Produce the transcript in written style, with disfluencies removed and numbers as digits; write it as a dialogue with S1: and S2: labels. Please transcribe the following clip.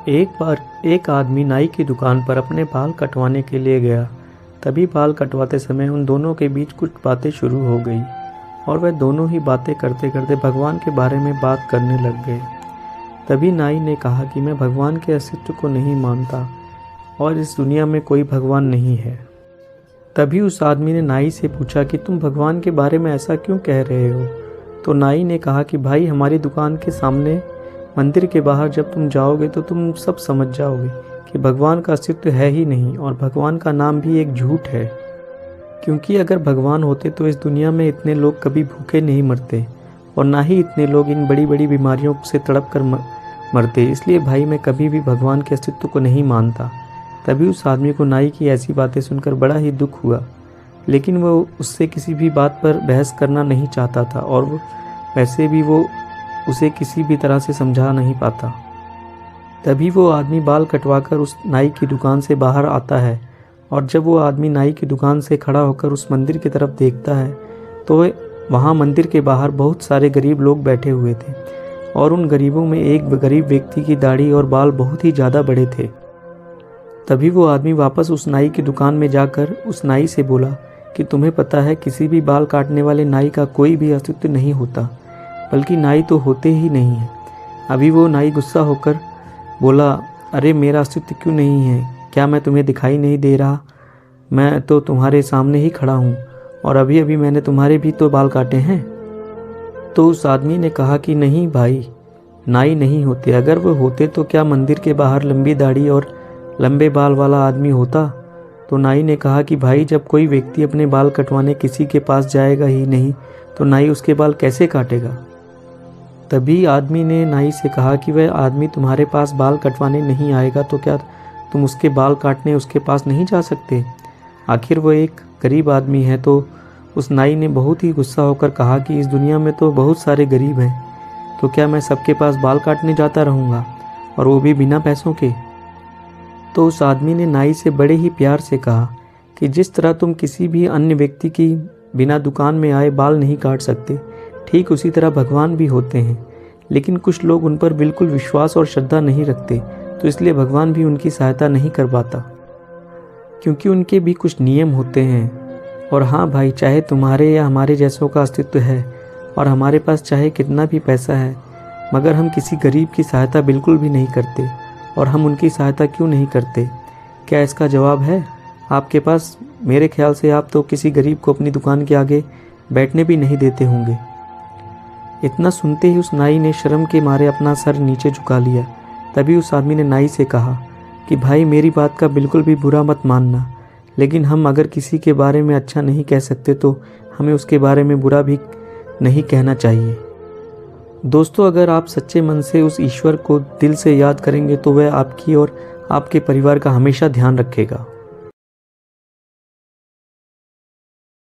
S1: एक बार एक आदमी नाई की दुकान पर अपने बाल कटवाने के लिए गया। तभी बाल कटवाते समय उन दोनों के बीच कुछ बातें शुरू हो गई और वह दोनों ही बातें करते करते भगवान के बारे में बात करने लग गए। तभी नाई ने कहा कि मैं भगवान के अस्तित्व को नहीं मानता और इस दुनिया में कोई भगवान नहीं है। तभी उस आदमी ने नाई से पूछा कि तुम भगवान के बारे में ऐसा क्यों कह रहे हो। तो नाई ने कहा कि भाई, हमारी दुकान के सामने मंदिर के बाहर जब तुम जाओगे तो तुम सब समझ जाओगे कि भगवान का अस्तित्व है ही नहीं और भगवान का नाम भी एक झूठ है। क्योंकि अगर भगवान होते तो इस दुनिया में इतने लोग कभी भूखे नहीं मरते और ना ही इतने लोग इन बड़ी बड़ी बीमारियों से तड़प कर मरते। इसलिए भाई, मैं कभी भी भगवान के अस्तित्व को नहीं मानता। तभी उस आदमी को नाई की ऐसी बातें सुनकर बड़ा ही दुख हुआ, लेकिन वो उससे किसी भी बात पर बहस करना नहीं चाहता था और वैसे भी वो उसे किसी भी तरह से समझा नहीं पाता। तभी वो आदमी बाल कटवाकर उस नाई की दुकान से बाहर आता है और जब वो आदमी नाई की दुकान से खड़ा होकर उस मंदिर की तरफ देखता है तो वहाँ मंदिर के बाहर बहुत सारे गरीब लोग बैठे हुए थे और उन गरीबों में एक गरीब व्यक्ति की दाढ़ी और बाल बहुत ही ज़्यादा बड़े थे। तभी वो आदमी वापस उस नाई की दुकान में जाकर उस नाई से बोला कि तुम्हें पता है, किसी भी बाल काटने वाले नाई का कोई भी अस्तित्व नहीं होता, बल्कि नाई तो होते ही नहीं है। अभी वो नाई गुस्सा होकर बोला, अरे मेरा अस्तित्व क्यों नहीं है? क्या मैं तुम्हें दिखाई नहीं दे रहा? मैं तो तुम्हारे सामने ही खड़ा हूँ और अभी अभी मैंने तुम्हारे भी तो बाल काटे हैं। तो उस आदमी ने कहा कि नहीं भाई, नाई नहीं होते। अगर वो होते तो क्या मंदिर के बाहर लंबी दाढ़ी और लंबे बाल वाला आदमी होता? तो नाई ने कहा कि भाई, जब कोई व्यक्ति अपने बाल कटवाने किसी के पास जाएगा ही नहीं तो नाई उसके बाल कैसे काटेगा? तभी आदमी ने नाई से कहा कि वह आदमी तुम्हारे पास बाल कटवाने नहीं आएगा तो क्या तुम उसके बाल काटने उसके पास नहीं जा सकते? आखिर वो एक गरीब आदमी है। तो उस नाई ने बहुत ही गुस्सा होकर कहा कि इस दुनिया में तो बहुत सारे गरीब हैं, तो क्या मैं सबके पास बाल काटने जाता रहूँगा, और वो भी बिना पैसों के? तो उस आदमी ने नाई से बड़े ही प्यार से कहा कि जिस तरह तुम किसी भी अन्य व्यक्ति की बिना दुकान में आए बाल नहीं काट सकते, ठीक उसी तरह भगवान भी होते हैं, लेकिन कुछ लोग उन पर बिल्कुल विश्वास और श्रद्धा नहीं रखते, तो इसलिए भगवान भी उनकी सहायता नहीं कर पाता, क्योंकि उनके भी कुछ नियम होते हैं। और हाँ भाई, चाहे तुम्हारे या हमारे जैसों का अस्तित्व है और हमारे पास चाहे कितना भी पैसा है, मगर हम किसी गरीब की सहायता बिल्कुल भी नहीं करते। और हम उनकी सहायता क्यों नहीं करते? क्या इसका जवाब है आपके पास? मेरे ख्याल से आप तो किसी गरीब को अपनी दुकान के आगे बैठने भी नहीं देते होंगे। इतना सुनते ही उस नाई ने शर्म के मारे अपना सर नीचे झुका लिया। तभी उस आदमी ने नाई से कहा कि भाई, मेरी बात का बिल्कुल भी बुरा मत मानना, लेकिन हम अगर किसी के बारे में अच्छा नहीं कह सकते तो हमें उसके बारे में बुरा भी नहीं कहना चाहिए। दोस्तों, अगर आप सच्चे मन से उस ईश्वर को दिल से याद करेंगे तो वह आपकी और आपके परिवार का हमेशा ध्यान रखेगा।